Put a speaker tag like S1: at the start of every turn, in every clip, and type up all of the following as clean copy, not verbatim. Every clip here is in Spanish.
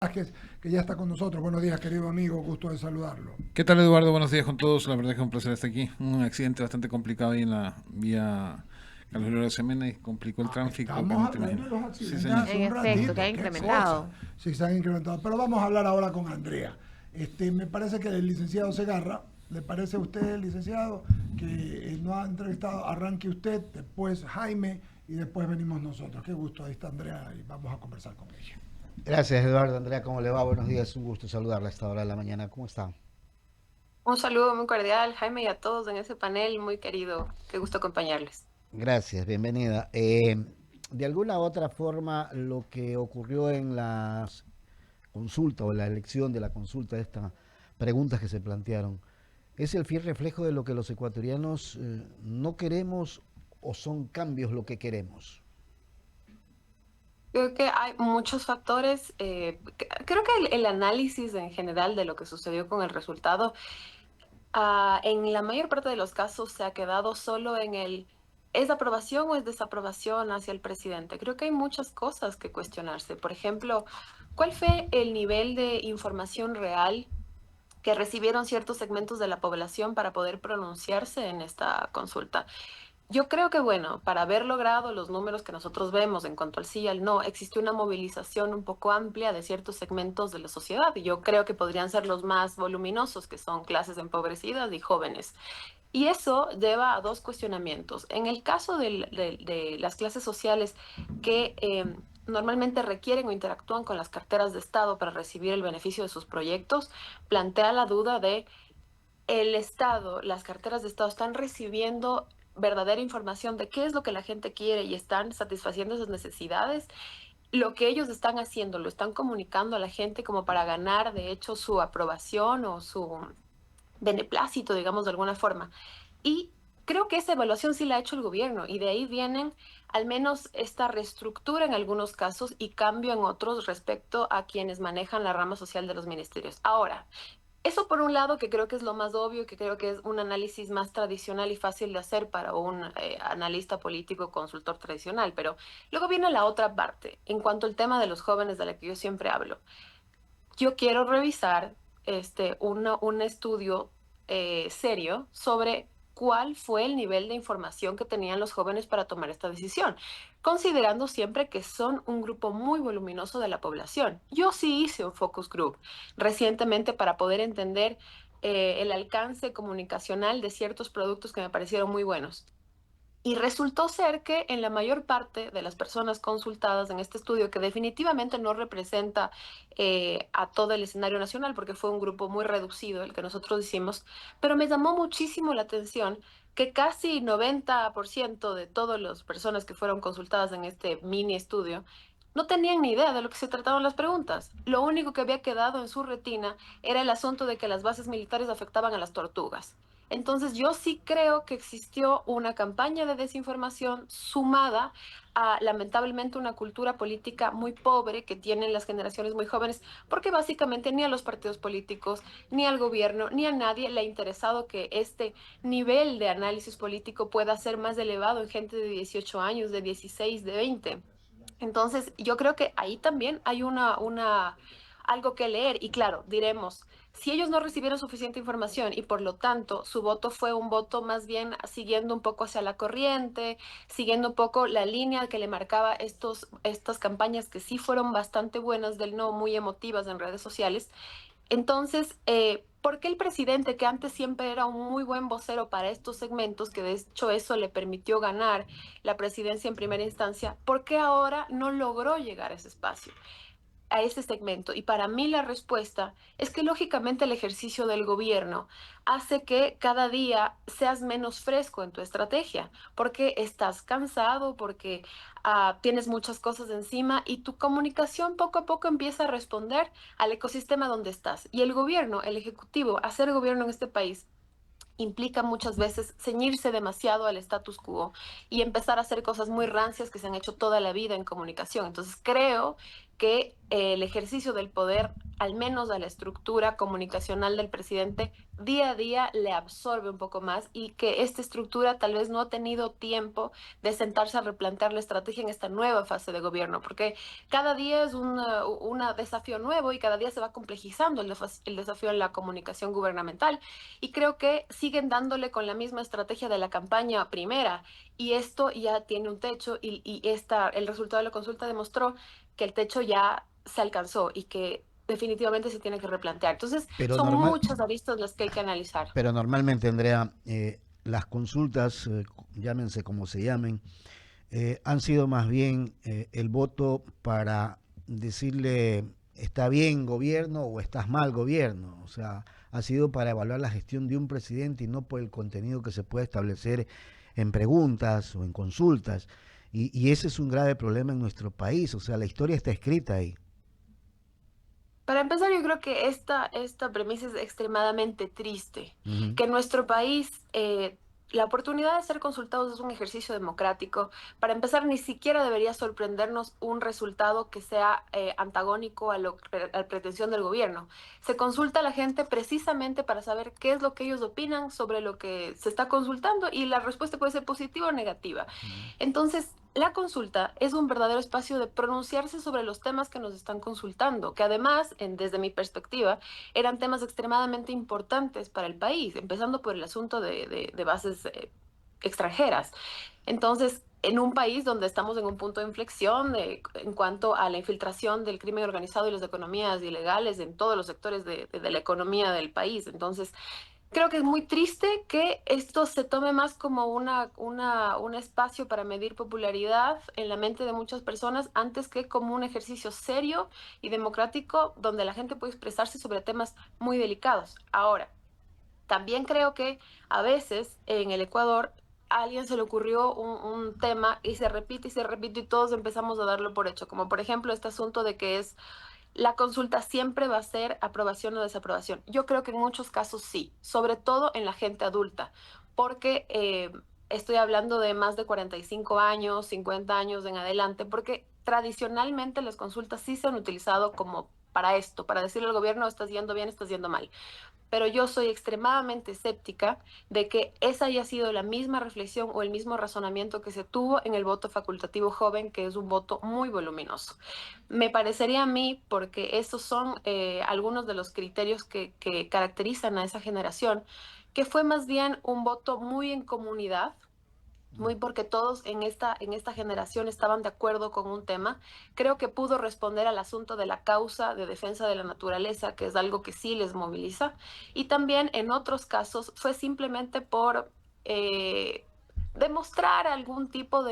S1: Vázquez, que ya está con nosotros. Buenos días, querido amigo, gusto de saludarlo.
S2: ¿Qué tal, Eduardo? Buenos días con todos. La verdad que es un placer estar aquí. Un accidente bastante complicado ahí en la vía Carlos Lora Semena y complicó el
S1: Ah,
S2: tráfico, que
S1: estamos
S2: no te
S1: hablando
S2: imaginas.
S1: de los
S2: Sí,
S1: accidentes
S2: señor.
S1: hace
S3: En
S1: un
S3: efecto, que ha
S1: ratito, qué cosa.
S3: incrementado.
S1: Sí, se han incrementado. Pero vamos a hablar ahora con Andrea. Me parece que el licenciado Segarra, ¿le parece a usted, licenciado, que no ha entrevistado? Arranque usted, después Jaime y después venimos nosotros. Qué gusto, ahí está Andrea y vamos a conversar con ella.
S4: Gracias, Eduardo. Andrea, ¿cómo le va? Buenos días, un gusto saludarla a esta hora de la mañana. ¿Cómo está?
S5: Un saludo muy cordial, Jaime, y a todos en ese panel muy querido. Qué gusto acompañarles.
S4: Gracias, bienvenida. De alguna u otra forma, lo que ocurrió en la consulta o la elección de la consulta, de estas preguntas que se plantearon, ¿es el fiel reflejo de lo que los ecuatorianos no queremos o son cambios lo que queremos?
S5: Creo que hay muchos factores. Creo que el análisis en general de lo que sucedió con el resultado, en la mayor parte de los casos se ha quedado solo en el ¿es aprobación o es desaprobación hacia el presidente? Creo que hay muchas cosas que cuestionarse. Por ejemplo, ¿cuál fue el nivel de información real que recibieron ciertos segmentos de la población para poder pronunciarse en esta consulta? Yo creo que, bueno, para haber logrado los números que nosotros vemos en cuanto al sí y al no, existió una movilización un poco amplia de ciertos segmentos de la sociedad, y yo creo que podrían ser los más voluminosos, que son clases empobrecidas y jóvenes. Y eso lleva a dos cuestionamientos. En el caso de las clases sociales que normalmente requieren o interactúan con las carteras de Estado para recibir el beneficio de sus proyectos, plantea la duda de el Estado, las carteras de Estado están recibiendo verdadera información de qué es lo que la gente quiere y están satisfaciendo sus necesidades. Lo que ellos están haciendo, lo están comunicando a la gente como para ganar, de hecho, su aprobación o su beneplácito, digamos de alguna forma. Y creo que esa evaluación sí la ha hecho el gobierno y de ahí vienen al menos esta reestructura en algunos casos y cambio en otros respecto a quienes manejan la rama social de los ministerios. Ahora, eso por un lado, que creo que es lo más obvio, que creo que es un análisis más tradicional y fácil de hacer para un analista político, consultor tradicional, pero luego viene la otra parte, en cuanto al tema de los jóvenes de la que yo siempre hablo. Yo quiero revisar un estudio serio sobre cuál fue el nivel de información que tenían los jóvenes para tomar esta decisión, considerando siempre que son un grupo muy voluminoso de la población. Yo sí hice un focus group recientemente para poder entender el alcance comunicacional de ciertos productos que me parecieron muy buenos. Y resultó ser que en la mayor parte de las personas consultadas en este estudio, que definitivamente no representa a todo el escenario nacional, porque fue un grupo muy reducido el que nosotros hicimos, pero me llamó muchísimo la atención que casi 90% de todas las personas que fueron consultadas en este mini estudio no tenían ni idea de lo que se trataban las preguntas. Lo único que había quedado en su retina era el asunto de que las bases militares afectaban a las tortugas. Entonces yo sí creo que existió una campaña de desinformación sumada a lamentablemente una cultura política muy pobre que tienen las generaciones muy jóvenes, porque básicamente ni a los partidos políticos, ni al gobierno, ni a nadie le ha interesado que este nivel de análisis político pueda ser más elevado en gente de 18 años, de 16, de 20. Entonces, yo creo que ahí también hay algo que leer. Y claro, diremos, si ellos no recibieron suficiente información y por lo tanto su voto fue un voto más bien siguiendo un poco hacia la corriente, siguiendo un poco la línea que le marcaba estas campañas que sí fueron bastante buenas del no, muy emotivas en redes sociales. Entonces, ¿por qué el presidente, que antes siempre era un muy buen vocero para estos segmentos, que de hecho eso le permitió ganar la presidencia en primera instancia, por qué ahora no logró llegar a ese espacio? A ese segmento. Y para mí la respuesta es que lógicamente el ejercicio del gobierno hace que cada día seas menos fresco en tu estrategia, porque estás cansado, porque tienes muchas cosas encima y tu comunicación poco a poco empieza a responder al ecosistema donde estás. Y el gobierno, el ejecutivo, hacer gobierno en este país implica muchas veces ceñirse demasiado al status quo y empezar a hacer cosas muy rancias que se han hecho toda la vida en comunicación. Entonces creo que el ejercicio del poder, al menos a la estructura comunicacional del presidente, día a día le absorbe un poco más y que esta estructura tal vez no ha tenido tiempo de sentarse a replantear la estrategia en esta nueva fase de gobierno, porque cada día es un desafío nuevo y cada día se va complejizando el desafío en la comunicación gubernamental. Y creo que siguen dándole con la misma estrategia de la campaña primera y esto ya tiene un techo el resultado de la consulta demostró que el techo ya se alcanzó y que definitivamente se tiene que replantear. Entonces,
S4: Pero
S5: son
S4: normal,
S5: muchas aristas las que hay que analizar.
S4: pero normalmente, Andrea, las consultas, llámense como se llamen, han sido más bien el voto para decirle está bien gobierno o estás mal gobierno. O sea, ha sido para evaluar la gestión de un presidente y no por el contenido que se puede establecer en preguntas o en consultas. Y ese es un grave problema en nuestro país. O sea, la historia está escrita ahí.
S5: Para empezar, yo creo que esta premisa es extremadamente triste,
S4: Ujú.
S5: que en nuestro país la oportunidad de ser consultados es un ejercicio democrático. Para empezar, ni siquiera debería sorprendernos un resultado que sea antagónico a la pretensión del gobierno. Se consulta a la gente precisamente para saber qué es lo que ellos opinan sobre lo que se está consultando y la respuesta puede ser positiva o negativa.
S4: Ujú.
S5: Entonces, la consulta es un verdadero espacio de pronunciarse sobre los temas que nos están consultando, que además, desde mi perspectiva, eran temas extremadamente importantes para el país, empezando por el asunto de bases extranjeras. Entonces, en un país donde estamos en un punto de inflexión en cuanto a la infiltración del crimen organizado y las economías ilegales en todos los sectores de la economía del país. Entonces, creo que es muy triste que esto se tome más como un espacio para medir popularidad en la mente de muchas personas antes que como un ejercicio serio y democrático donde la gente puede expresarse sobre temas muy delicados. Ahora, también creo que a veces en el Ecuador a alguien se le ocurrió un tema y se repite y todos empezamos a darlo por hecho, como por ejemplo este asunto de que es la consulta siempre va a ser aprobación o desaprobación. Yo creo que en muchos casos sí, sobre todo en la gente adulta, porque estoy hablando de más de 45 años, 50 años en adelante, porque tradicionalmente las consultas sí se han utilizado como para esto, para decirle al gobierno, estás yendo bien, estás yendo mal, pero yo soy extremadamente escéptica de que esa haya sido la misma reflexión o el mismo razonamiento que se tuvo en el voto facultativo joven, que es un voto muy voluminoso. Me parecería a mí, porque esos son algunos de los criterios que caracterizan a esa generación, que fue más bien un voto muy en comunidad, muy porque todos en esta generación estaban de acuerdo con un tema. Creo que pudo responder al asunto de la causa de defensa de la naturaleza, que es algo que sí les moviliza. Y también en otros casos fue simplemente por demostrar algún tipo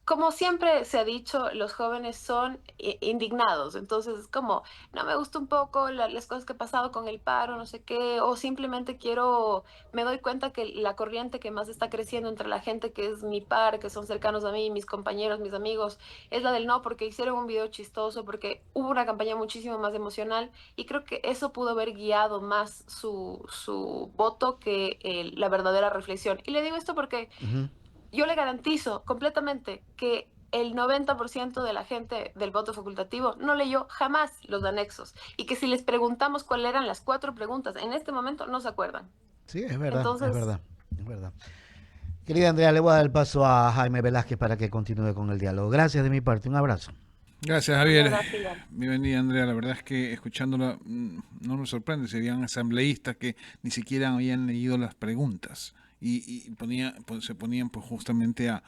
S5: como siempre se ha dicho, los jóvenes son indignados. Entonces, como, no me gusta un poco las cosas que he pasado con el paro, no sé qué, o simplemente me doy cuenta que la corriente que más está creciendo entre la gente que es mi par, que son cercanos a mí, mis compañeros, mis amigos, es la del no, porque hicieron un video chistoso, porque hubo una campaña muchísimo más emocional, y creo que eso pudo haber guiado más su voto que la verdadera reflexión. Y le digo esto porque
S4: Ujú.
S5: yo le garantizo completamente que el 90% de la gente del voto facultativo no leyó jamás los anexos y que si les preguntamos cuáles eran las 4 preguntas, en este momento no se acuerdan.
S4: Sí, es verdad, es
S5: Entonces,
S4: verdad, es verdad. Querida Andrea, le voy a dar el paso a Jaime Velázquez para que continúe con el diálogo. Gracias de mi parte, un abrazo.
S2: Gracias,
S5: de
S2: Javier.
S5: verdad, Pilar.
S2: Bienvenida, Andrea. La verdad es que escuchándola no me sorprende. Serían asambleístas que ni siquiera habían leído las preguntas y se ponían pues, justamente a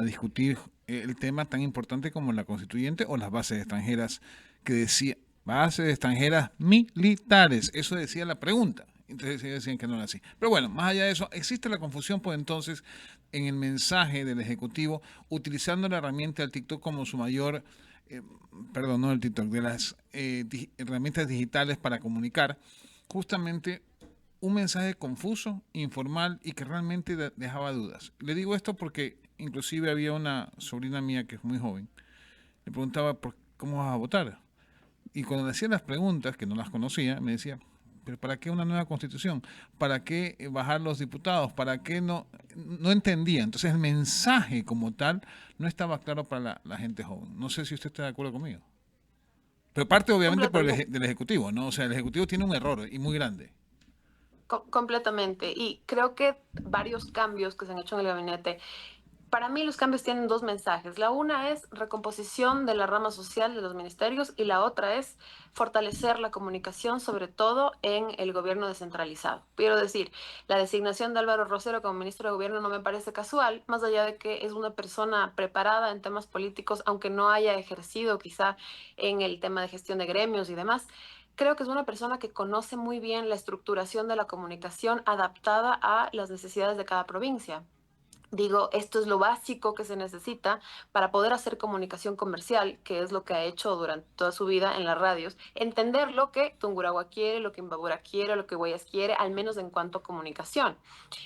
S2: discutir el tema tan importante como la constituyente o las bases extranjeras que decía, bases extranjeras militares. Eso decía la pregunta. Entonces ellos decían que no era así. Pero bueno, más allá de eso, existe la confusión pues entonces en el mensaje del Ejecutivo utilizando la herramienta del TikTok como su mayor perdón, no el TikTok, de las herramientas digitales para comunicar, justamente un mensaje confuso, informal y que realmente dejaba dudas. Le digo esto porque inclusive había una sobrina mía que es muy joven, le preguntaba cómo vas a votar. Y cuando le hacía las preguntas, que no las conocía, me decía, ¿Pero para qué una nueva constitución? ¿Para qué bajar los diputados? ¿Para qué no? No entendía. Entonces el mensaje como tal no estaba claro para la gente joven. No sé si usted está de acuerdo conmigo. Pero parte obviamente
S5: Completamente.
S2: del Ejecutivo, ¿no? O sea, el Ejecutivo tiene un error y muy grande.
S5: Completamente. Y creo que varios cambios que se han hecho en el gabinete, para mí los cambios tienen dos mensajes. La una es recomposición de la rama social de los ministerios y la otra es fortalecer la comunicación, sobre todo en el gobierno descentralizado. Quiero decir, la designación de Álvaro Rosero como ministro de gobierno no me parece casual, más allá de que es una persona preparada en temas políticos, aunque no haya ejercido quizá en el tema de gestión de gremios y demás. Creo que es una persona que conoce muy bien la estructuración de la comunicación adaptada a las necesidades de cada provincia. Digo, esto es lo básico que se necesita para poder hacer comunicación comercial, que es lo que ha hecho durante toda su vida en las radios. Entender lo que Tungurahua quiere, lo que Imbabura quiere, lo que Guayas quiere, al menos en cuanto a comunicación.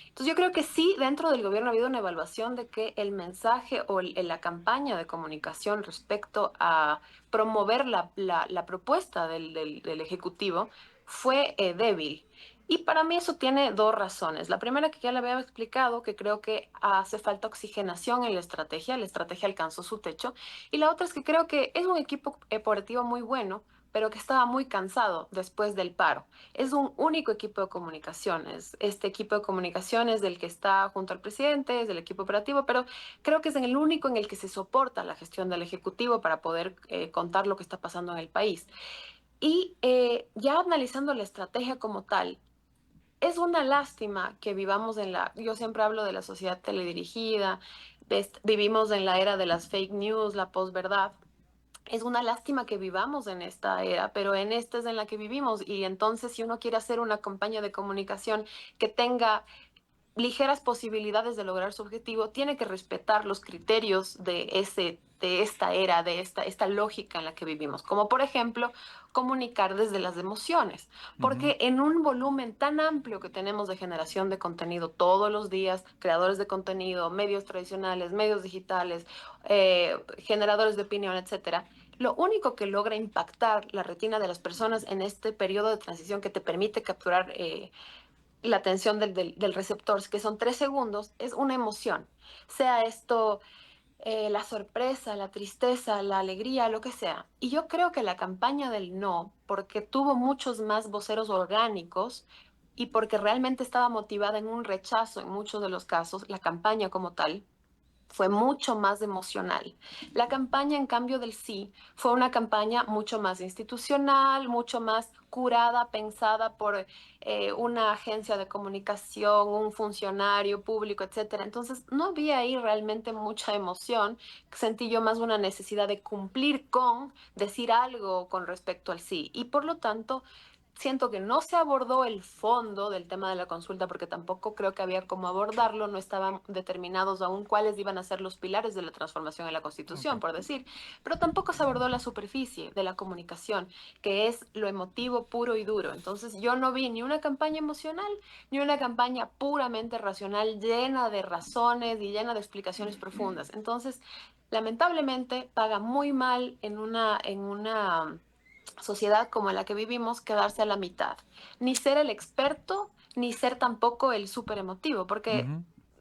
S5: Entonces yo creo que sí, dentro del gobierno ha habido una evaluación de que el mensaje o la campaña de comunicación respecto a promover la propuesta del Ejecutivo fue débil. Y para mí eso tiene dos razones. La primera que ya le había explicado, que creo que hace falta oxigenación en la estrategia alcanzó su techo. Y la otra es que creo que es un equipo operativo muy bueno, pero que estaba muy cansado después del paro. Es un único equipo de comunicaciones. Este equipo de comunicaciones del que está junto al presidente, es del equipo operativo, pero creo que es el único en el que se soporta la gestión del Ejecutivo para poder contar lo que está pasando en el país. Y ya analizando la estrategia como tal, es una lástima que vivamos yo siempre hablo de la sociedad teledirigida, vivimos en la era de las fake news, la posverdad. Es una lástima que vivamos en esta era, pero en esta es en la que vivimos. Y entonces, si uno quiere hacer una campaña de comunicación que tenga ligeras posibilidades de lograr su objetivo, tiene que respetar los criterios de esta era, esta lógica en la que vivimos. Como por ejemplo, comunicar desde las emociones.
S2: Ujú.
S5: Porque en un volumen tan amplio que tenemos de generación de contenido todos los días, creadores de contenido, medios tradicionales, medios digitales, generadores de opinión, etcétera, lo único que logra impactar la retina de las personas en este periodo de transición que te permite capturar la atención del receptor, que son 3 segundos, es una emoción. Sea esto la sorpresa, la tristeza, la alegría, lo que sea. Y yo creo que la campaña del no, porque tuvo muchos más voceros orgánicos y porque realmente estaba motivada en un rechazo en muchos de los casos, la campaña como tal, fue mucho más emocional. La campaña, en cambio, del sí fue una campaña mucho más institucional, mucho más curada, pensada por una agencia de comunicación, un funcionario público, etcétera. Entonces, no había ahí realmente mucha emoción. Sentí yo más una necesidad de cumplir con decir algo con respecto al sí. Y por lo tanto, siento que no se abordó el fondo del tema de la consulta porque tampoco creo que había cómo abordarlo, no estaban determinados aún cuáles iban a ser los pilares de la transformación en la
S2: Ok.
S5: Constitución, por decir, pero tampoco se abordó la superficie de la comunicación, que es lo emotivo puro y duro. Entonces yo no vi ni una campaña emocional, ni una campaña puramente racional, llena de razones y llena de explicaciones profundas. Entonces, lamentablemente, paga muy mal en una sociedad como la que vivimos, quedarse a la mitad. Ni ser el experto, ni ser tampoco el súper emotivo, porque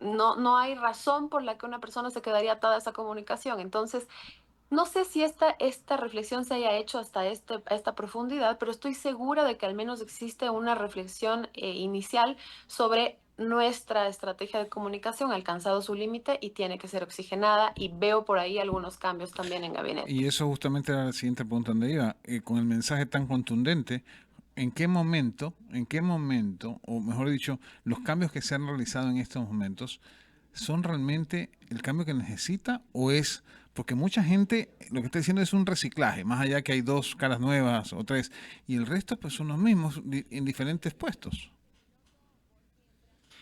S2: Ujú.
S5: no hay razón por la que una persona se quedaría atada a esa comunicación. Entonces, no sé si esta reflexión se haya hecho hasta a esta profundidad, pero estoy segura de que al menos existe una reflexión inicial sobre nuestra estrategia de comunicación ha alcanzado su límite y tiene que ser oxigenada y veo por ahí algunos cambios también en
S2: Y
S5: gabinete.
S2: eso justamente era la siguiente pregunta donde iba. Con el mensaje tan contundente, en qué momento, o mejor dicho, los cambios que se han realizado en estos momentos, son realmente el cambio que necesita o es, porque mucha gente lo que está diciendo es un reciclaje, más allá que hay dos caras nuevas o tres, y el resto pues son los mismos en diferentes puestos.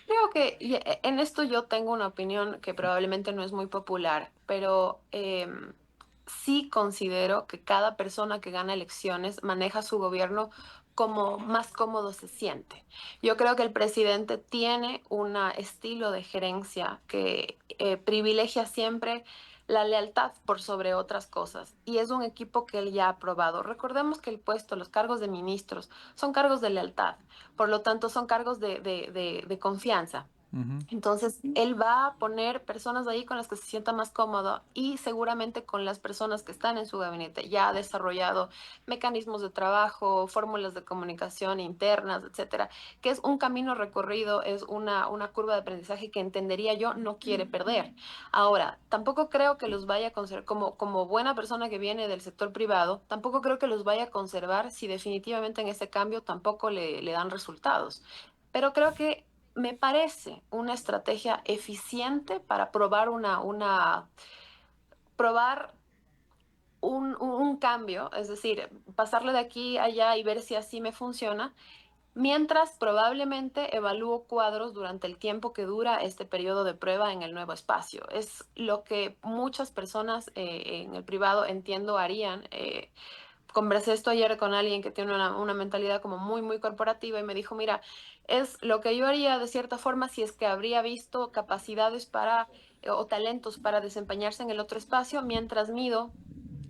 S5: Creo que en esto yo tengo una opinión que probablemente no es muy popular, pero sí considero que cada persona que gana elecciones maneja su gobierno como más cómodo se siente. Yo creo que el presidente tiene un estilo de gerencia que privilegia siempre la lealtad por sobre otras cosas. Y es un equipo que él ya ha probado. Recordemos que el puesto, los cargos de ministros, son cargos de lealtad. Por lo tanto, son cargos de confianza.
S2: Ujú.
S5: Entonces, él va a poner personas ahí con las que se sienta más cómodo y seguramente con las personas que están en su gabinete. Ya ha desarrollado mecanismos de trabajo, fórmulas de comunicación internas, etcétera, que es un camino recorrido, es una curva de aprendizaje que entendería yo no quiere perder. Ahora, tampoco creo que los vaya a conservar, como buena persona que viene del sector privado, tampoco creo que los vaya a conservar si definitivamente en ese cambio tampoco le dan resultados. Pero creo que me parece una estrategia eficiente para probar un cambio, es decir, pasarle de aquí a allá y ver si así me funciona, mientras probablemente evalúo cuadros durante el tiempo que dura este periodo de prueba en el nuevo espacio. Es lo que muchas personas en el privado, entiendo, harían. Conversé esto ayer con alguien que tiene una mentalidad como muy, muy corporativa y me dijo, mira, es lo que yo haría de cierta forma si es que habría visto capacidades para o talentos para desempeñarse en el otro espacio mientras mido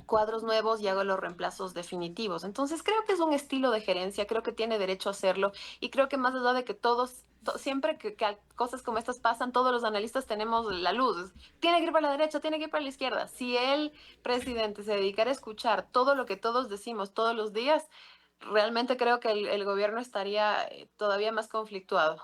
S5: cuadros nuevos y hago los reemplazos definitivos. Entonces creo que es un estilo de gerencia, creo que tiene derecho a hacerlo y creo que más allá de que todos, siempre que cosas como estas pasan, todos los analistas tenemos la luz. Tiene que ir para la derecha, tiene que ir para la izquierda. Si el presidente se dedicara a escuchar todo lo que todos decimos todos los días, realmente creo que el gobierno estaría todavía más conflictuado.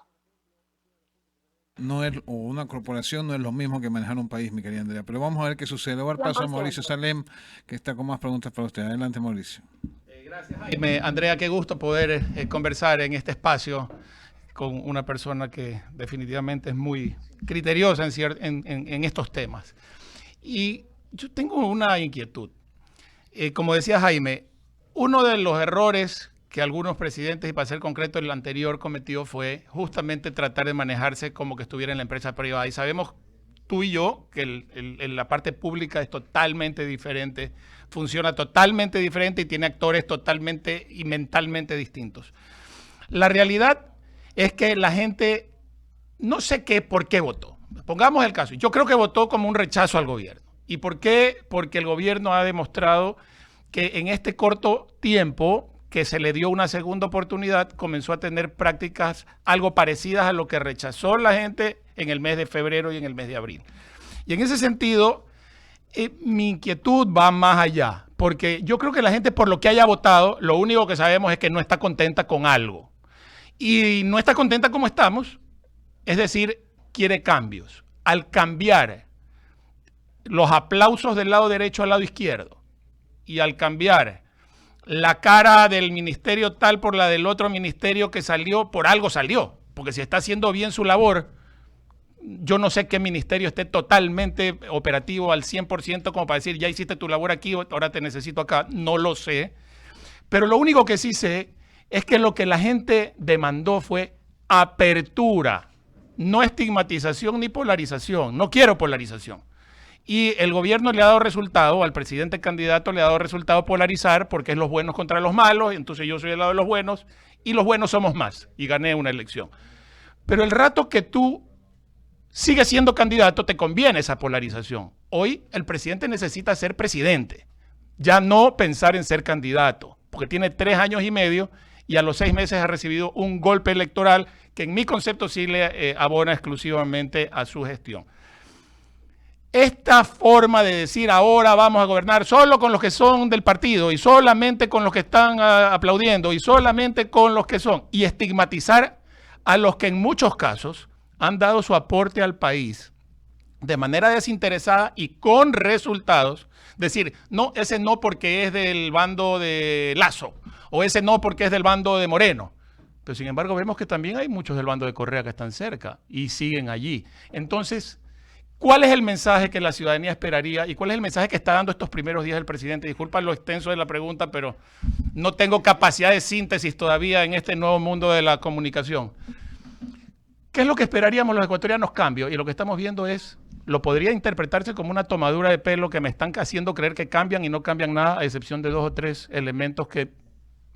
S2: No es, o una corporación no es lo mismo que manejar un país, mi querida Andrea. Pero vamos a ver qué sucede. Le voy a dar paso a Mauricio
S5: 100%.
S2: Salem, que está con más preguntas para usted. Adelante, Mauricio.
S3: Gracias, Jaime. Andrea, qué gusto poder conversar en este espacio con una persona que definitivamente es muy criteriosa en estos temas. Y yo tengo una inquietud. Como decía Jaime, uno de los errores que algunos presidentes, y para ser concreto el anterior, cometió fue justamente tratar de manejarse como que estuviera en la empresa privada. Y sabemos tú y yo que la parte pública es totalmente diferente, funciona totalmente diferente y tiene actores totalmente y mentalmente distintos. La realidad es que la gente, no sé por qué votó. Pongamos el caso. Yo creo que votó como un rechazo al gobierno. ¿Y por qué? Porque el gobierno ha demostrado que en este corto tiempo que se le dio una segunda oportunidad, comenzó a tener prácticas algo parecidas a lo que rechazó la gente en el mes de febrero y en el mes de abril. Y en ese sentido, mi inquietud va más allá, porque yo creo que la gente, por lo que haya votado, lo único que sabemos es que no está contenta con algo. Y no está contenta como estamos, es decir, quiere cambios. Al cambiar los aplausos del lado derecho al lado izquierdo y al cambiar la cara del ministerio tal por la del otro ministerio que salió, por algo salió, porque si está haciendo bien su labor, yo no sé qué ministerio esté totalmente operativo al 100% como para decir, ya hiciste tu labor aquí, ahora te necesito acá, no lo sé, pero lo único que sí sé es que lo que la gente demandó fue apertura, no estigmatización ni polarización, no quiero polarización. Y el gobierno le ha dado resultado, al presidente candidato le ha dado resultado polarizar porque es los buenos contra los malos, entonces yo soy del lado de los buenos y los buenos somos más y gané una elección. Pero el rato que tú sigues siendo candidato te conviene esa polarización. Hoy el presidente necesita ser presidente, ya no pensar en ser candidato, porque tiene 3 años y medio y a los 6 meses ha recibido un golpe electoral que en mi concepto sí le abona exclusivamente a su gestión. Esta forma de decir ahora vamos a gobernar solo con los que son del partido y solamente con los que están aplaudiendo y solamente con los que son y estigmatizar a los que en muchos casos han dado su aporte al país de manera desinteresada y con resultados, decir, no, ese no porque es del bando de Lazo o ese no porque es del bando de Moreno. Pero sin embargo vemos que también hay muchos del bando de Correa que están cerca y siguen allí. Entonces, ¿cuál es el mensaje que la ciudadanía esperaría y cuál es el mensaje que está dando estos primeros días el presidente? Disculpa lo extenso de la pregunta, pero no tengo capacidad de síntesis todavía en este nuevo mundo de la comunicación. ¿Qué es lo que esperaríamos los ecuatorianos? Cambio. Y lo que estamos viendo es, lo podría interpretarse como una tomadura de pelo que me están haciendo creer que cambian y no cambian nada, a excepción de 2 o 3 elementos que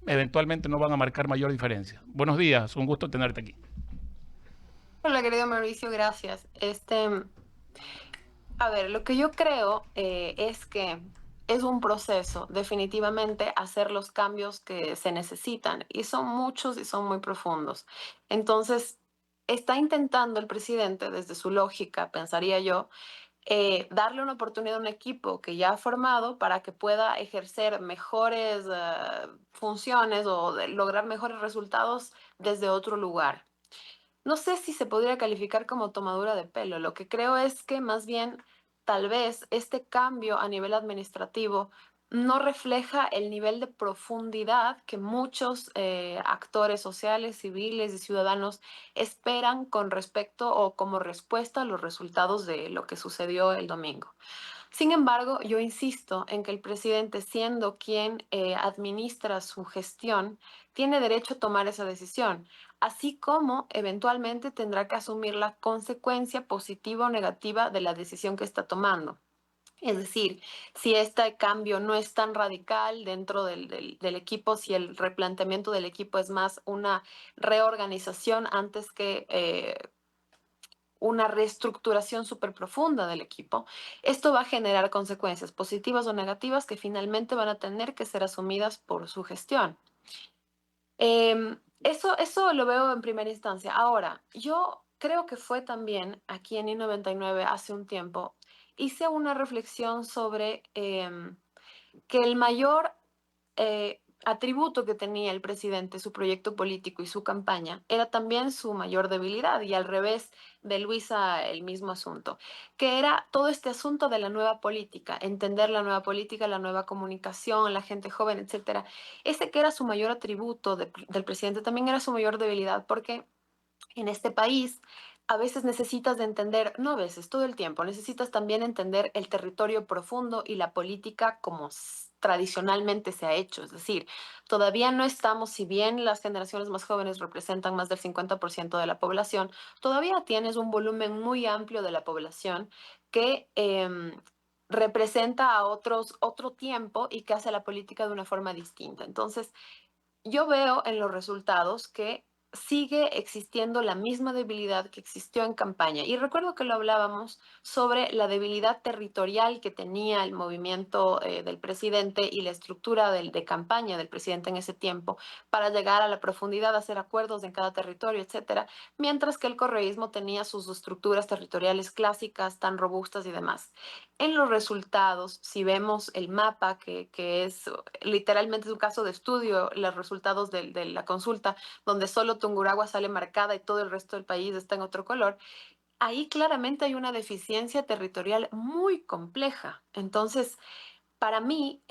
S3: eventualmente no van a marcar mayor diferencia. Buenos días, un gusto tenerte aquí.
S5: Hola, querido Mauricio, gracias. A ver, lo que yo creo es que es un proceso, definitivamente, hacer los cambios que se necesitan y son muchos y son muy profundos. Entonces, está intentando el presidente, desde su lógica, pensaría yo, darle una oportunidad a un equipo que ya ha formado para que pueda ejercer mejores funciones o lograr mejores resultados desde otro lugar. No sé si se podría calificar como tomadura de pelo. Lo que creo es que más bien tal vez este cambio a nivel administrativo no refleja el nivel de profundidad que muchos actores sociales, civiles y ciudadanos esperan con respecto o como respuesta a los resultados de lo que sucedió el domingo. Sin embargo, yo insisto en que el presidente, siendo quien administra su gestión, tiene derecho a tomar esa decisión, así como eventualmente tendrá que asumir la consecuencia positiva o negativa de la decisión que está tomando. Es decir, si este cambio no es tan radical dentro del equipo, si el replanteamiento del equipo es más una reorganización antes que una reestructuración súper profunda del equipo, esto va a generar consecuencias positivas o negativas que finalmente van a tener que ser asumidas por su gestión. Eso lo veo en primera instancia. Ahora, yo creo que fue también aquí en I99 hace un tiempo, hice una reflexión sobre que el mayor atributo que tenía el presidente, su proyecto político y su campaña, era también su mayor debilidad, y al revés de Luisa el mismo asunto, que era todo este asunto de la nueva política, entender la nueva política, la nueva comunicación, la gente joven, etcétera. Ese que era su mayor atributo del presidente también era su mayor debilidad, porque en este país a veces necesitas de entender, no a veces, todo el tiempo, necesitas también entender el territorio profundo y la política como tradicionalmente se ha hecho. Es decir, todavía no estamos, si bien las generaciones más jóvenes representan más del 50% de la población, todavía tienes un volumen muy amplio de la población que representa a otro tiempo y que hace la política de una forma distinta. Entonces, yo veo en los resultados que sigue existiendo la misma debilidad que existió en campaña. Y recuerdo que lo hablábamos sobre la debilidad territorial que tenía el movimiento del presidente y la estructura de campaña del presidente en ese tiempo para llegar a la profundidad, hacer acuerdos en cada territorio, etcétera, mientras que el correísmo tenía sus estructuras territoriales clásicas tan robustas y demás. En los resultados, si vemos el mapa, que es literalmente un caso de estudio, los resultados de la consulta, donde solo Tungurahua sale marcada y todo el resto del país está en otro color, ahí claramente hay una deficiencia territorial muy compleja. Entonces, para mí,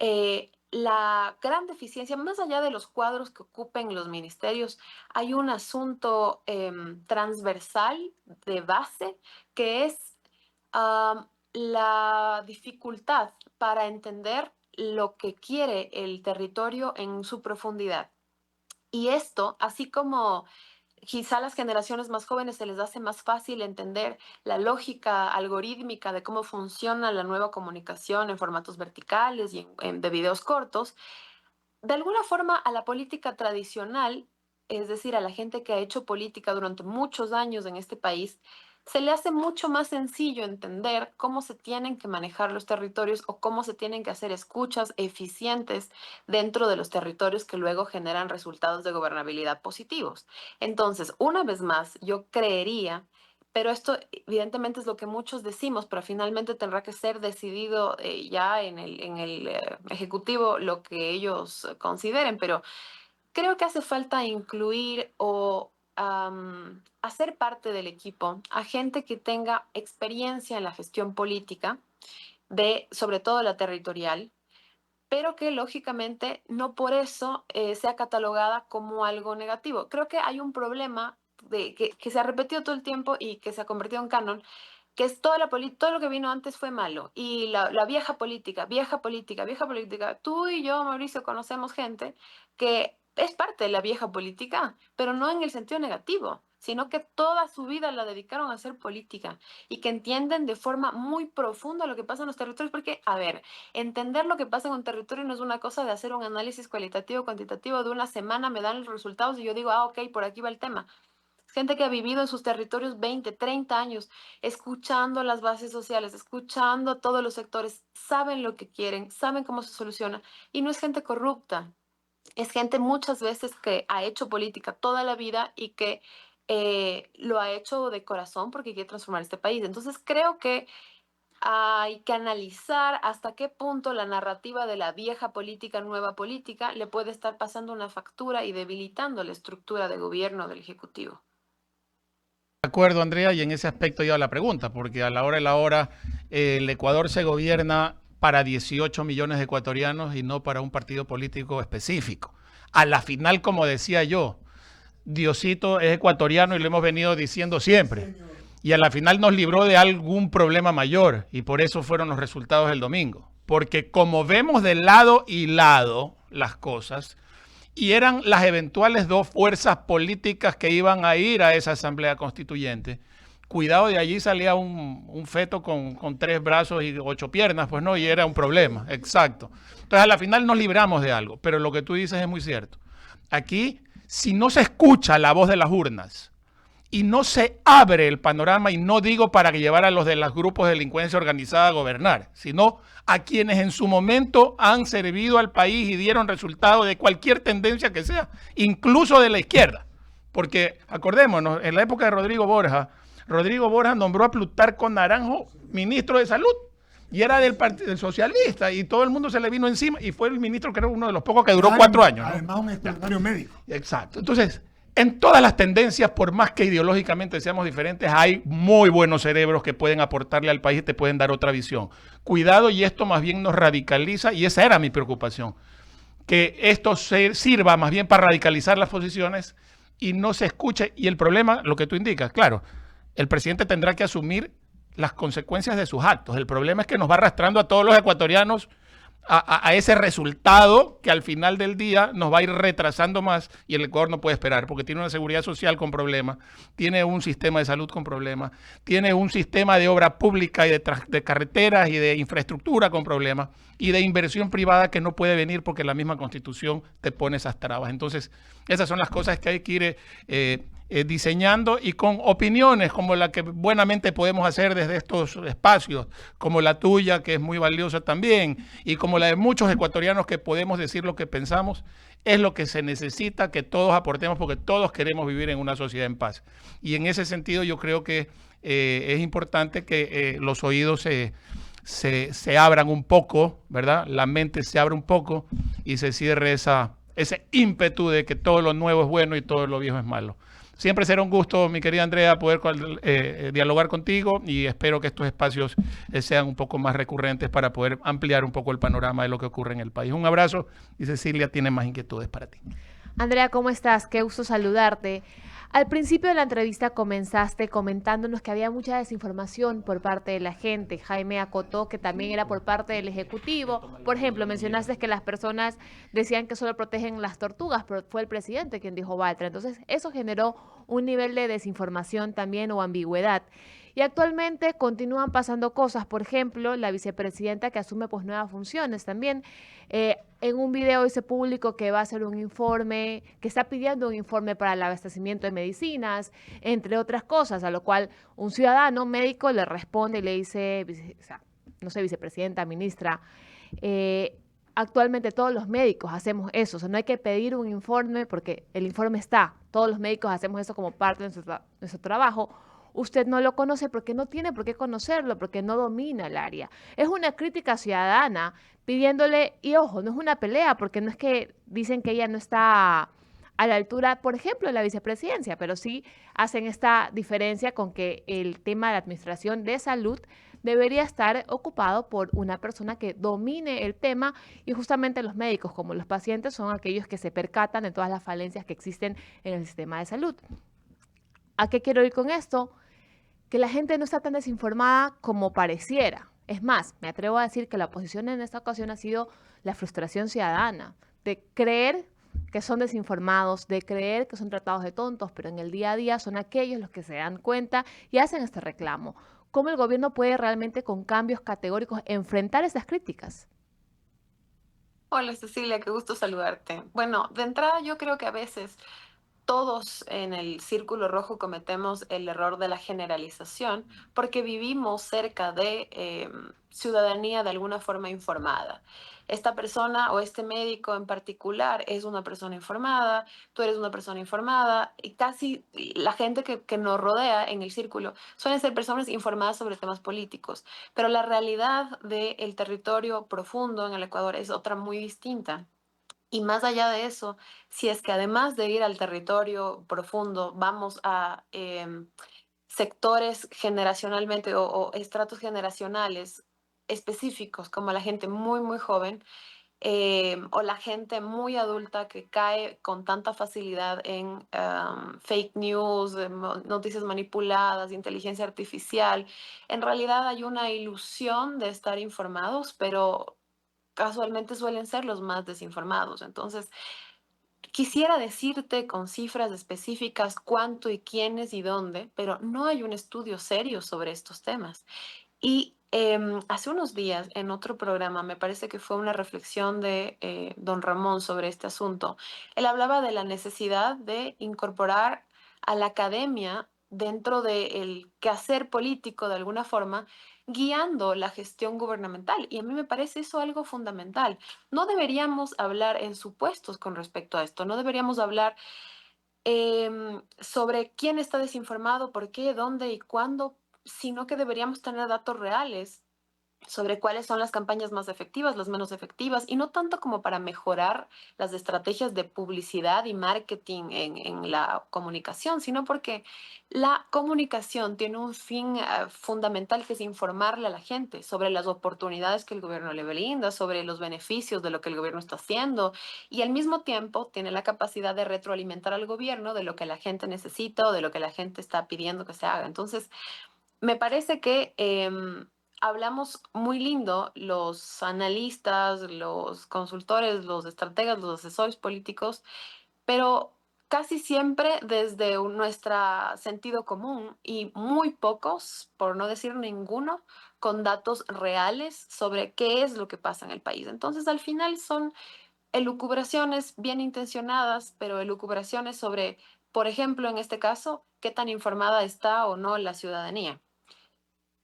S5: la gran deficiencia, más allá de los cuadros que ocupen los ministerios, hay un asunto transversal de base que es la dificultad para entender lo que quiere el territorio en su profundidad. Y esto, así como quizá a las generaciones más jóvenes se les hace más fácil entender la lógica algorítmica de cómo funciona la nueva comunicación en formatos verticales y de videos cortos, de alguna forma a la política tradicional, es decir, a la gente que ha hecho política durante muchos años en este país, se le hace mucho más sencillo entender cómo se tienen que manejar los territorios o cómo se tienen que hacer escuchas eficientes dentro de los territorios que luego generan resultados de gobernabilidad positivos. Entonces, una vez más, yo creería, pero esto evidentemente es lo que muchos decimos, pero finalmente tendrá que ser decidido ya en el Ejecutivo lo que ellos consideren, pero creo que hace falta incluir o hacer parte del equipo a gente que tenga experiencia en la gestión política, sobre todo la territorial, pero que lógicamente no por eso sea catalogada como algo negativo. Creo que hay un problema que se ha repetido todo el tiempo y que se ha convertido en canon, que es todo lo que vino antes fue malo. Y la vieja política, vieja política, vieja política. Tú y yo, Mauricio, conocemos gente que es parte de la vieja política, pero no en el sentido negativo, sino que toda su vida la dedicaron a hacer política y que entienden de forma muy profunda lo que pasa en los territorios, porque, a ver, entender lo que pasa en un territorio no es una cosa de hacer un análisis cualitativo, cuantitativo de una semana, me dan los resultados y yo digo, ok, por aquí va el tema. gente que ha vivido en sus territorios 20, 30 años, escuchando las bases sociales, escuchando a todos los sectores, saben lo que quieren, saben cómo se soluciona, y no es gente corrupta. Es gente muchas veces que ha hecho política toda la vida y que lo ha hecho de corazón porque quiere transformar este país. Entonces creo que hay que analizar hasta qué punto la narrativa de la vieja política, nueva política, le puede estar pasando una factura y debilitando la estructura de gobierno del Ejecutivo.
S3: De acuerdo, Andrea, y en ese aspecto iba la pregunta, porque a la hora de la hora el Ecuador se gobierna para 18 millones de ecuatorianos y no para un partido político específico. A la final, como decía yo, Diosito es ecuatoriano y lo hemos venido diciendo siempre. Y a la final nos libró de algún problema mayor y por eso fueron los resultados del domingo. Porque como vemos de lado y lado las cosas, y eran las eventuales dos fuerzas políticas que iban a ir a esa asamblea constituyente, cuidado, de allí salía un feto con 3 brazos y 8 piernas, pues no, y era un problema, exacto. Entonces a la final nos libramos de algo, pero lo que tú dices es muy cierto. Aquí, si no se escucha la voz de las urnas y no se abre el panorama, y no digo para que llevar a los de los grupos de delincuencia organizada a gobernar, sino a quienes en su momento han servido al país y dieron resultado de cualquier tendencia que sea, incluso de la izquierda. Porque acordémonos, en la época de Rodrigo Borja nombró a Plutarco Naranjo ministro de Salud y era del Partido Socialista y todo el mundo se le vino encima y fue el ministro, creo, uno de los pocos que duró 4 años, ¿no?
S1: Además, un extraordinario médico.
S3: Exacto. Entonces, en todas las tendencias, por más que ideológicamente seamos diferentes, hay muy buenos cerebros que pueden aportarle al país y te pueden dar otra visión. Cuidado, y esto más bien nos radicaliza, y esa era mi preocupación, que esto sirva más bien para radicalizar las posiciones y no se escuche. Y el problema, lo que tú indicas, claro, el presidente tendrá que asumir las consecuencias de sus actos. El problema es que nos va arrastrando a todos los ecuatorianos a ese resultado que al final del día nos va a ir retrasando más, y el Ecuador no puede esperar porque tiene una seguridad social con problemas, tiene un sistema de salud con problemas, tiene un sistema de obra pública y de carreteras y de infraestructura con problemas, y de inversión privada que no puede venir porque la misma Constitución te pone esas trabas. Entonces, esas son las cosas que hay que ir diseñando, y con opiniones como la que buenamente podemos hacer desde estos espacios, como la tuya, que es muy valiosa también, y como la de muchos ecuatorianos que podemos decir lo que pensamos, es lo que se necesita que todos aportemos, porque todos queremos vivir en una sociedad en paz. Y en ese sentido yo creo que es importante que los oídos se abran un poco, ¿verdad? La mente se abra un poco y se cierre ese ímpetu de que todo lo nuevo es bueno y todo lo viejo es malo. Siempre será un gusto, mi querida Andrea, poder dialogar contigo, y espero que estos espacios sean un poco más recurrentes para poder ampliar un poco el panorama de lo que ocurre en el país. Un abrazo, y Cecilia tiene más inquietudes para ti.
S6: Andrea, ¿cómo estás? Qué gusto saludarte. Al principio de la entrevista comenzaste comentándonos que había mucha desinformación por parte de la gente. Jaime acotó que también era por parte del Ejecutivo. Por ejemplo, mencionaste que las personas decían que solo protegen las tortugas, pero fue el presidente quien dijo Baltra. Entonces, eso generó un nivel de desinformación también, o ambigüedad. Y actualmente continúan pasando cosas. Por ejemplo, la vicepresidenta que asume pues nuevas funciones también. En un video hice público que va a hacer un informe, que está pidiendo un informe para el abastecimiento de medicinas, entre otras cosas, a lo cual un ciudadano médico le responde y le dice, o sea, no sé, vicepresidenta, ministra, actualmente todos los médicos hacemos eso, o sea, no hay que pedir un informe porque el informe está, todos los médicos hacemos eso como parte de nuestro trabajo. Usted no lo conoce porque no tiene por qué conocerlo, porque no domina el área. Es una crítica ciudadana pidiéndole, y ojo, no es una pelea, porque no es que dicen que ella no está a la altura, por ejemplo, de la vicepresidencia, pero sí hacen esta diferencia con que el tema de la administración de salud debería estar ocupado por una persona que domine el tema, y justamente los médicos, como los pacientes, son aquellos que se percatan de todas las falencias que existen en el sistema de salud. ¿A qué quiero ir con esto? Que la gente no está tan desinformada como pareciera. Es más, me atrevo a decir que la oposición en esta ocasión ha sido la frustración ciudadana, de creer que son desinformados, de creer que son tratados de tontos, pero en el día a día son aquellos los que se dan cuenta y hacen este reclamo. ¿Cómo el gobierno puede realmente, con cambios categóricos, enfrentar esas críticas?
S5: Hola Cecilia, qué gusto saludarte. Bueno, de entrada yo creo que a veces todos en el círculo rojo cometemos el error de la generalización porque vivimos cerca de ciudadanía de alguna forma informada. Esta persona o este médico en particular es una persona informada, tú eres una persona informada y casi la gente que nos rodea en el círculo suelen ser personas informadas sobre temas políticos, pero la realidad del territorio profundo en el Ecuador es otra muy distinta. Y más allá de eso, si es que además de ir al territorio profundo, vamos a sectores generacionalmente o estratos generacionales específicos, como la gente muy, muy joven, o la gente muy adulta que cae con tanta facilidad en fake news, noticias manipuladas, inteligencia artificial. En realidad hay una ilusión de estar informados, pero casualmente suelen ser los más desinformados. Entonces, quisiera decirte con cifras específicas cuánto y quiénes y dónde, pero no hay un estudio serio sobre estos temas. Y hace unos días, en otro programa, me parece que fue una reflexión de don Ramón sobre este asunto, él hablaba de la necesidad de incorporar a la academia dentro del quehacer político de alguna forma, guiando la gestión gubernamental. Y a mí me parece eso algo fundamental. No deberíamos hablar en supuestos con respecto a esto, no deberíamos hablar sobre quién está desinformado, por qué, dónde y cuándo, sino que deberíamos tener datos reales sobre cuáles son las campañas más efectivas, las menos efectivas, y no tanto como para mejorar las estrategias de publicidad y marketing en la comunicación, sino porque la comunicación tiene un fin fundamental que es informarle a la gente sobre las oportunidades que el gobierno le brinda, sobre los beneficios de lo que el gobierno está haciendo, y al mismo tiempo tiene la capacidad de retroalimentar al gobierno de lo que la gente necesita o de lo que la gente está pidiendo que se haga. Entonces, me parece que hablamos muy lindo los analistas, los consultores, los estrategas, los asesores políticos, pero casi siempre desde nuestro sentido común y muy pocos, por no decir ninguno, con datos reales sobre qué es lo que pasa en el país. Entonces, al final son elucubraciones bien intencionadas, pero elucubraciones sobre, por ejemplo, en este caso, qué tan informada está o no la ciudadanía.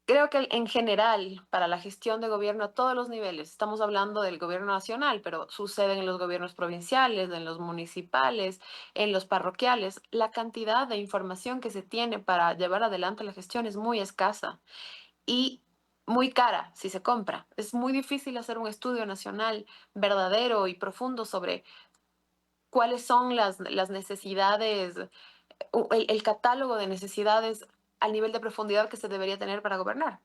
S5: Creo que en general, para la gestión de gobierno a todos los niveles, estamos hablando del gobierno nacional, pero sucede en los gobiernos provinciales, en los municipales, en los parroquiales, la cantidad de información que se tiene para llevar adelante la gestión es muy escasa y muy cara si se compra. Es muy difícil hacer un estudio nacional verdadero y profundo sobre cuáles son las necesidades, el catálogo de necesidades al nivel de profundidad que se debería tener para gobernar.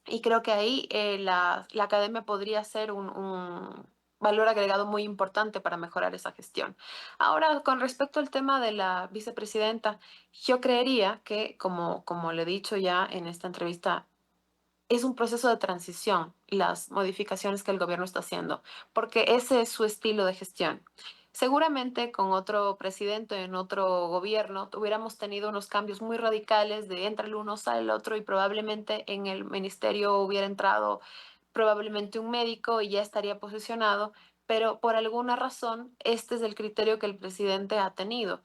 S5: Y creo que ahí la academia podría ser un valor agregado muy importante para mejorar esa gestión. Ahora, con respecto al tema de la vicepresidenta, yo creería que, como le he dicho ya en esta entrevista, es un proceso de transición, las modificaciones que el gobierno está haciendo, porque ese es su estilo de gestión. Seguramente con otro presidente en otro gobierno hubiéramos tenido unos cambios muy radicales de entra el uno, sale el otro y probablemente en el ministerio hubiera entrado probablemente un médico y ya estaría posicionado, pero por alguna razón este es el criterio que el presidente ha tenido.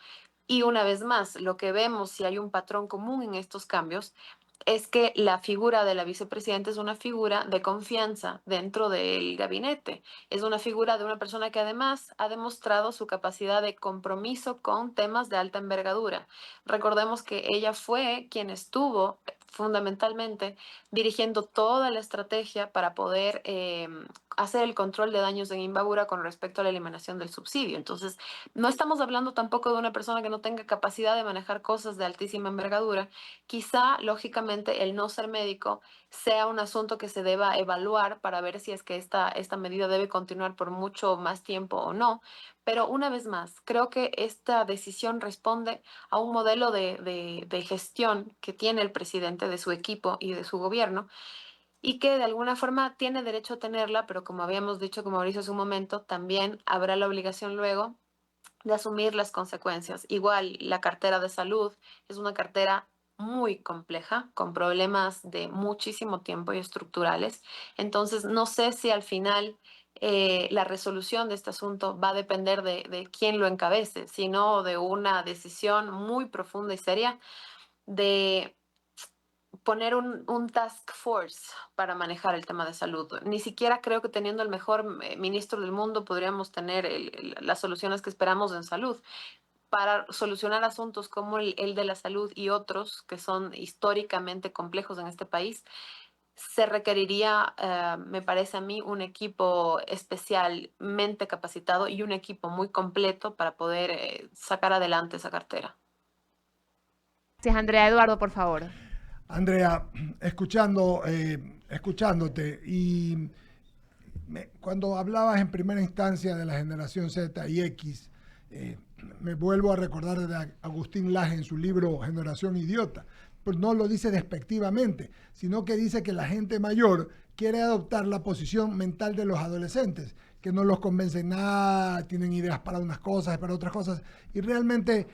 S5: Y una vez más, lo que vemos, si hay un patrón común en estos cambios, es que la figura de la vicepresidenta es una figura de confianza dentro del gabinete. Es una figura de una persona que además ha demostrado su capacidad de compromiso con temas de alta envergadura. Recordemos que ella fue quien estuvo fundamentalmente dirigiendo toda la estrategia para poder hacer el control de daños en Imbabura con respecto a la eliminación del subsidio. Entonces, no estamos hablando tampoco de una persona que no tenga capacidad de manejar cosas de altísima envergadura. Quizá, lógicamente, el no ser médico sea un asunto que se deba evaluar para ver si es que esta medida debe continuar por mucho más tiempo o no. Pero una vez más, creo que esta decisión responde a un modelo de gestión que tiene el presidente de su equipo y de su gobierno y que de alguna forma tiene derecho a tenerla, pero como habíamos dicho con Mauricio hace un momento, también habrá la obligación luego de asumir las consecuencias. Igual, la cartera de salud es una cartera muy compleja, con problemas de muchísimo tiempo y estructurales. Entonces, no sé si al final la resolución de este asunto va a depender de quién lo encabece, sino de una decisión muy profunda y seria de poner un task force para manejar el tema de salud. Ni siquiera creo que teniendo el mejor ministro del mundo podríamos tener las soluciones que esperamos en salud. Para solucionar asuntos como el de la salud y otros que son históricamente complejos en este país, se requeriría, me parece a mí, un equipo especialmente capacitado y un equipo muy completo para poder sacar adelante esa cartera.
S6: Gracias, Andrea. Eduardo, por favor.
S1: Andrea, escuchándote y cuando hablabas en primera instancia de la generación Z y X, me vuelvo a recordar de Agustín Laje en su libro Generación Idiota. Pues no lo dice despectivamente, sino que dice que la gente mayor quiere adoptar la posición mental de los adolescentes, que no los convence nada, tienen ideas para unas cosas, para otras cosas, y realmente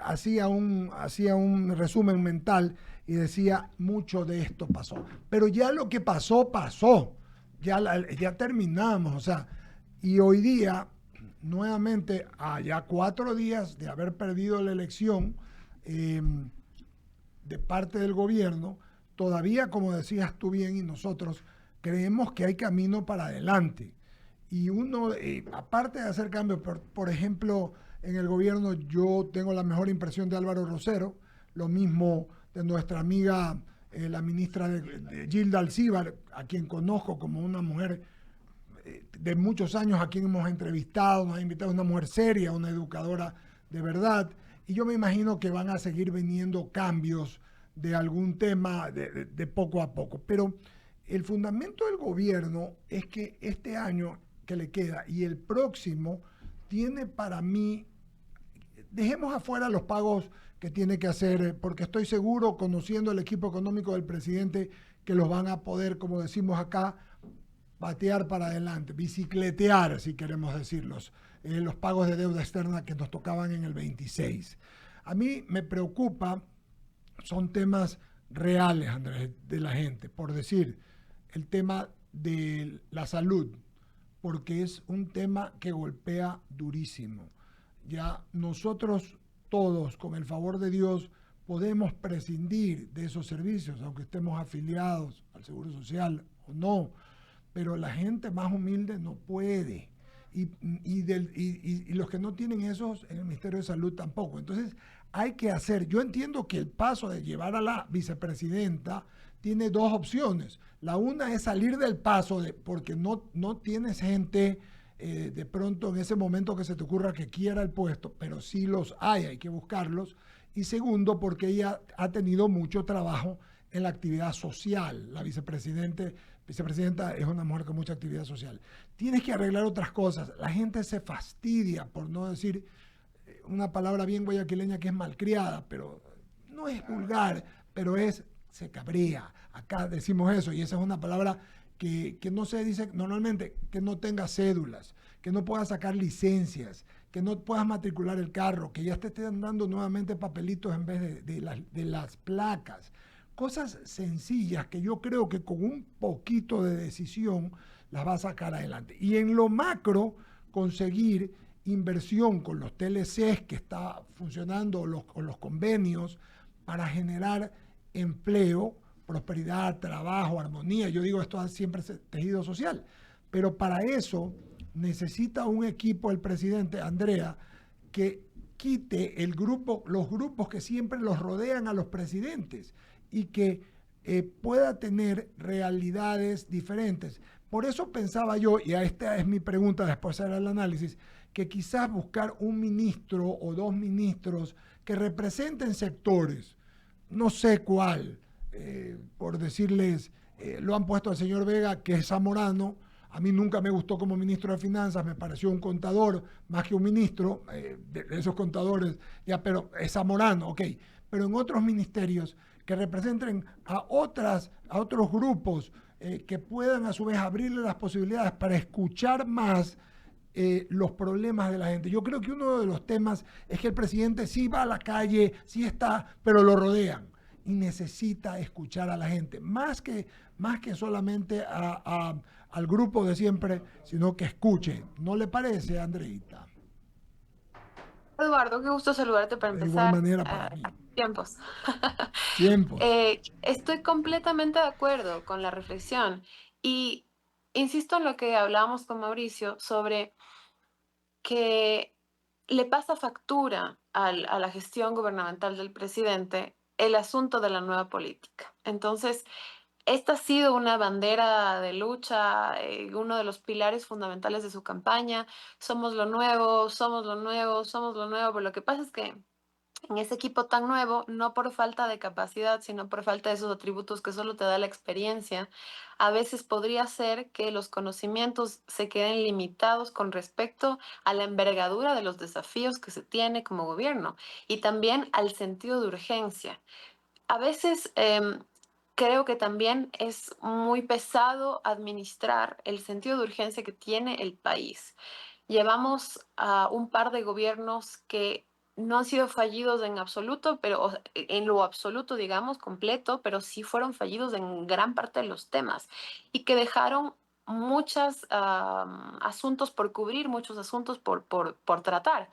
S1: hacía un resumen mental y decía, mucho de esto pasó. Pero ya lo que pasó, pasó. Ya terminamos, o sea, y hoy día, nuevamente, ya 4 días de haber perdido la elección, de parte del gobierno, todavía, como decías tú bien, y nosotros creemos que hay camino para adelante. Y uno, aparte de hacer cambios, por ejemplo, en el gobierno yo tengo la mejor impresión de Álvaro Rosero, lo mismo de nuestra amiga, la ministra de Gilda Alcíbar, a quien conozco como una mujer de muchos años, a quien hemos entrevistado, nos ha invitado, una mujer seria, una educadora de verdad. Y yo me imagino que van a seguir viniendo cambios de algún tema de poco a poco. Pero el fundamento del gobierno es que este año que le queda y el próximo tiene para mí, dejemos afuera los pagos que tiene que hacer, porque estoy seguro, conociendo el equipo económico del presidente, que los van a poder, como decimos acá, batear para adelante, bicicletear, si queremos decirlos, los pagos de deuda externa que nos tocaban en el 26. A mí me preocupa, son temas reales, Andrés, de la gente, por decir, el tema de la salud, porque es un tema que golpea durísimo. Ya nosotros todos, con el favor de Dios, podemos prescindir de esos servicios, aunque estemos afiliados al Seguro Social o no, pero la gente más humilde no puede. Y los que no tienen esos en el Ministerio de Salud tampoco. Entonces hay que hacer, yo entiendo que el paso de llevar a la vicepresidenta tiene 2 opciones. La una es salir del paso porque no tienes gente de pronto en ese momento que se te ocurra que quiera el puesto, pero sí los hay que buscarlos. Y segundo, porque ella ha tenido mucho trabajo en la actividad social. La vicepresidenta es una mujer con mucha actividad social. Tienes que arreglar otras cosas. La gente se fastidia, por no decir una palabra bien guayaquileña que es malcriada, pero no es vulgar, pero se cabrea. Acá decimos eso, y esa es una palabra que no se dice normalmente, que no tenga cédulas, que no puedas sacar licencias, que no puedas matricular el carro, que ya te estén dando nuevamente papelitos en vez de las placas. Cosas sencillas que yo creo que con un poquito de decisión las va a sacar adelante. Y en lo macro, conseguir inversión con los TLCs que está funcionando, con los convenios, para generar empleo, prosperidad, trabajo, armonía. Yo digo, esto siempre es tejido social. Pero para eso necesita un equipo, el presidente, Andrea, que quite los grupos que siempre los rodean a los presidentes y que pueda tener realidades diferentes. Por eso pensaba yo, y esta es mi pregunta después de hacer el análisis, que quizás buscar un ministro o 2 ministros que representen sectores, no sé cuál, por decirles, lo han puesto al señor Vega, que es zamorano. A mí nunca me gustó como ministro de Finanzas, me pareció un contador más que un ministro, de esos contadores, ya, pero es zamorano, ok. Pero en otros ministerios que representen a otros grupos que puedan a su vez abrirle las posibilidades para escuchar más los problemas de la gente. Yo creo que uno de los temas es que el presidente sí va a la calle, sí está, pero lo rodean y necesita escuchar a la gente, más que solamente a al grupo de siempre, sino que escuche. ¿No le parece, Andreita?
S5: Eduardo, qué gusto saludarte para
S1: De igual
S5: empezar.
S1: manera para mí.
S5: Tiempos.
S1: Tiempos.
S5: Estoy completamente de acuerdo con la reflexión y insisto en lo que hablábamos con Mauricio sobre que le pasa factura a la gestión gubernamental del presidente el asunto de la nueva política. Entonces, esta ha sido una bandera de lucha, uno de los pilares fundamentales de su campaña. Somos lo nuevo, somos lo nuevo, somos lo nuevo. Pero lo que pasa es que en ese equipo tan nuevo, no por falta de capacidad, sino por falta de esos atributos que solo te da la experiencia, a veces podría ser que los conocimientos se queden limitados con respecto a la envergadura de los desafíos que se tiene como gobierno y también al sentido de urgencia. A veces creo que también es muy pesado administrar el sentido de urgencia que tiene el país. Llevamos a un par de gobiernos que no han sido fallidos en absoluto, pero en lo absoluto, digamos, completo, pero sí fueron fallidos en gran parte de los temas y que dejaron muchos asuntos por cubrir, muchos asuntos por tratar.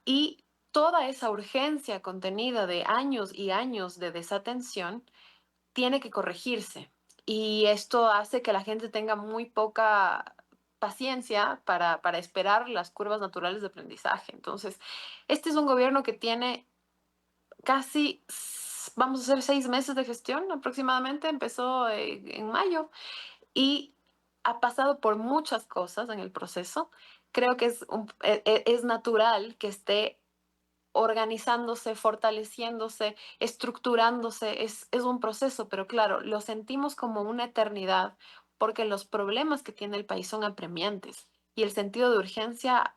S5: Y toda esa urgencia contenida de años y años de desatención tiene que corregirse. Y esto hace que la gente tenga muy poca paciencia para esperar las curvas naturales de aprendizaje. Entonces, este es un gobierno que tiene casi, vamos a hacer 6 meses de gestión aproximadamente, empezó en mayo y ha pasado por muchas cosas en el proceso. Creo que es natural que esté organizándose, fortaleciéndose, estructurándose, es un proceso, pero claro, lo sentimos como una eternidad porque los problemas que tiene el país son apremiantes y el sentido de urgencia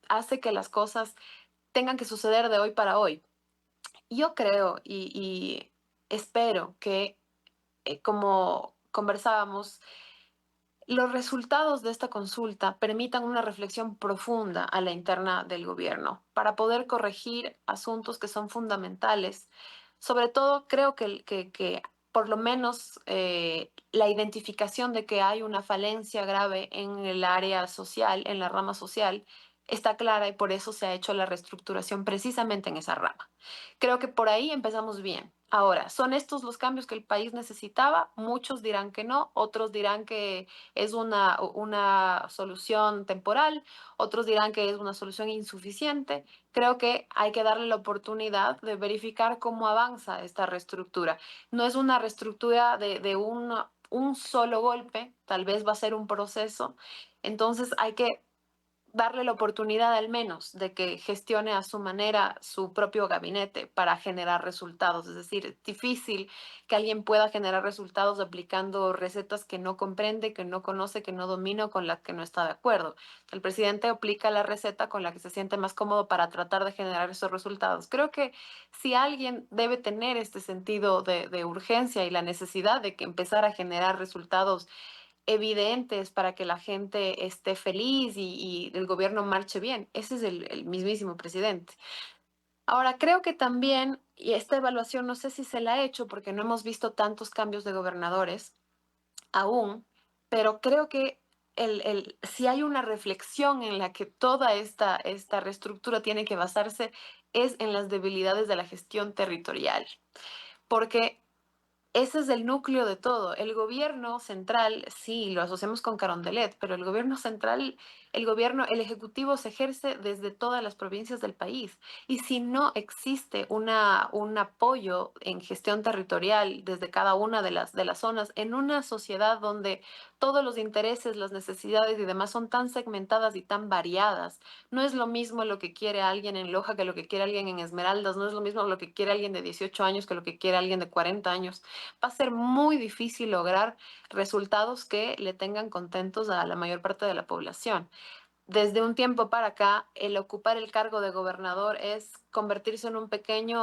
S5: hace que las cosas tengan que suceder de hoy para hoy. Yo creo y espero que, como conversábamos, los resultados de esta consulta permitan una reflexión profunda a la interna del gobierno para poder corregir asuntos que son fundamentales. Sobre todo, creo que por lo menos la identificación de que hay una falencia grave en el área social, en la rama social, está clara y por eso se ha hecho la reestructuración precisamente en esa rama. Creo que por ahí empezamos bien. Ahora, ¿son estos los cambios que el país necesitaba? Muchos dirán que no, otros dirán que es una solución temporal, otros dirán que es una solución insuficiente. Creo que hay que darle la oportunidad de verificar cómo avanza esta reestructura. No es una reestructura de un solo golpe, tal vez va a ser un proceso. Entonces hay que darle la oportunidad al menos de que gestione a su manera su propio gabinete para generar resultados. Es decir, es difícil que alguien pueda generar resultados aplicando recetas que no comprende, que no conoce, que no domina o con las que no está de acuerdo. El presidente aplica la receta con la que se siente más cómodo para tratar de generar esos resultados. Creo que si alguien debe tener este sentido de urgencia y la necesidad de que empezar a generar resultados evidentes para que la gente esté feliz y el gobierno marche bien. Ese es el mismísimo presidente. Ahora, creo que también, y esta evaluación no sé si se la ha hecho porque no hemos visto tantos cambios de gobernadores aún, pero creo que si hay una reflexión en la que toda esta reestructura tiene que basarse es en las debilidades de la gestión territorial. Porque ese es el núcleo de todo. El gobierno central, sí, lo asociamos con Carondelet, pero el gobierno central, el ejecutivo se ejerce desde todas las provincias del país. Y si no existe un apoyo en gestión territorial desde cada una de las zonas, en una sociedad donde todos los intereses, las necesidades y demás son tan segmentadas y tan variadas, no es lo mismo lo que quiere alguien en Loja que lo que quiere alguien en Esmeraldas, no es lo mismo lo que quiere alguien de 18 años que lo que quiere alguien de 40 años. Va a ser muy difícil lograr resultados que le tengan contentos a la mayor parte de la población. desde un tiempo para acá, el ocupar el cargo de gobernador es convertirse en un pequeño,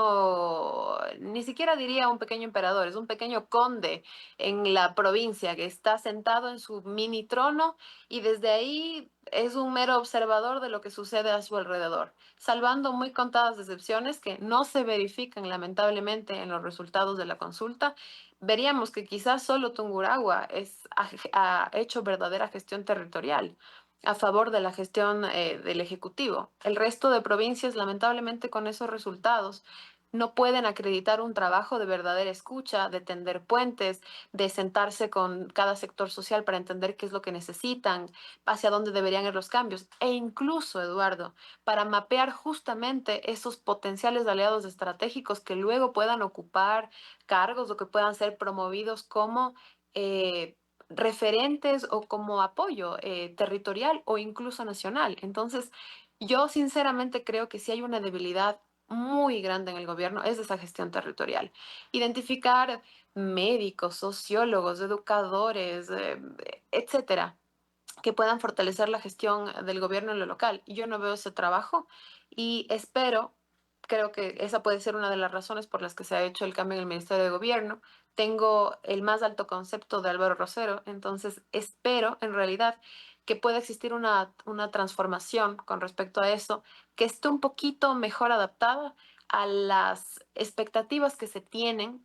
S5: ni siquiera diría un pequeño emperador, es un pequeño conde en la provincia que está sentado en su mini trono y desde ahí es un mero observador de lo que sucede a su alrededor, salvando muy contadas excepciones que no se verifican lamentablemente en los resultados de la consulta. Veríamos que quizás solo Tungurahua ha hecho verdadera gestión territorial a favor de la gestión del Ejecutivo. El resto de provincias, lamentablemente, con esos resultados, no pueden acreditar un trabajo de verdadera escucha, de tender puentes, de sentarse con cada sector social para entender qué es lo que necesitan, hacia dónde deberían ir los cambios. E incluso, Eduardo, para mapear justamente esos potenciales aliados estratégicos que luego puedan ocupar cargos o que puedan ser promovidos como referentes o como apoyo territorial o incluso nacional. Entonces, yo sinceramente creo que si hay una debilidad muy grande en el gobierno es esa gestión territorial. Identificar médicos, sociólogos, educadores, etcétera, que puedan fortalecer la gestión del gobierno en lo local. Yo no veo ese trabajo y espero, creo que esa puede ser una de las razones por las que se ha hecho el cambio en el Ministerio de Gobierno. Tengo el más alto concepto de Álvaro Rosero, entonces espero en realidad que pueda existir una transformación con respecto a eso, que esté un poquito mejor adaptada a las expectativas que se tienen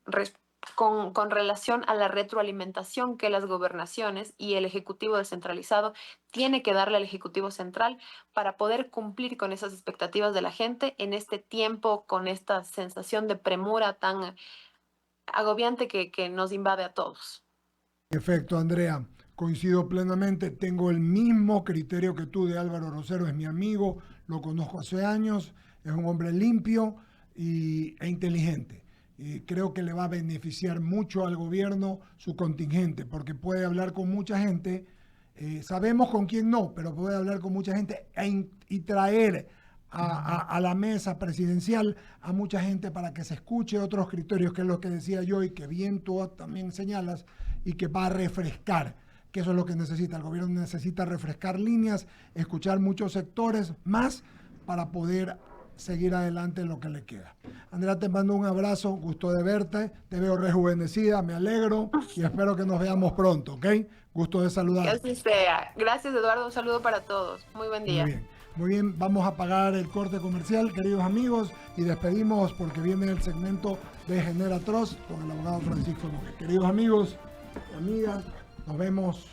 S5: con relación a la retroalimentación que las gobernaciones y el Ejecutivo descentralizado tiene que darle al Ejecutivo central para poder cumplir con esas expectativas de la gente en este tiempo, con esta sensación de premura tan agobiante que nos invade a todos.
S1: Perfecto, Andrea. Coincido plenamente. Tengo el mismo criterio que tú de Álvaro Rosero. Es mi amigo, lo conozco hace años. Es un hombre limpio e inteligente. Y creo que le va a beneficiar mucho al gobierno su contingente, porque puede hablar con mucha gente. Sabemos con quién no, pero puede hablar con mucha gente y traer a la mesa presidencial a mucha gente para que se escuche otros criterios, que es lo que decía yo y que bien tú también señalas, y que va a refrescar, que eso es lo que necesita. El gobierno necesita refrescar líneas, escuchar muchos sectores más para poder seguir adelante en lo que le queda. Andrea, te mando un abrazo, gusto de verte, te veo rejuvenecida, me alegro y espero que nos veamos pronto, ¿ok? Gusto de saludarte.
S5: Que así sea. Gracias, Eduardo, un saludo para todos. Muy buen día.
S1: Muy bien. Muy bien, vamos a pagar el corte comercial, queridos amigos, y despedimos porque viene el segmento de Genera Trust con el abogado Francisco Noguera. Queridos amigos y amigas, nos vemos.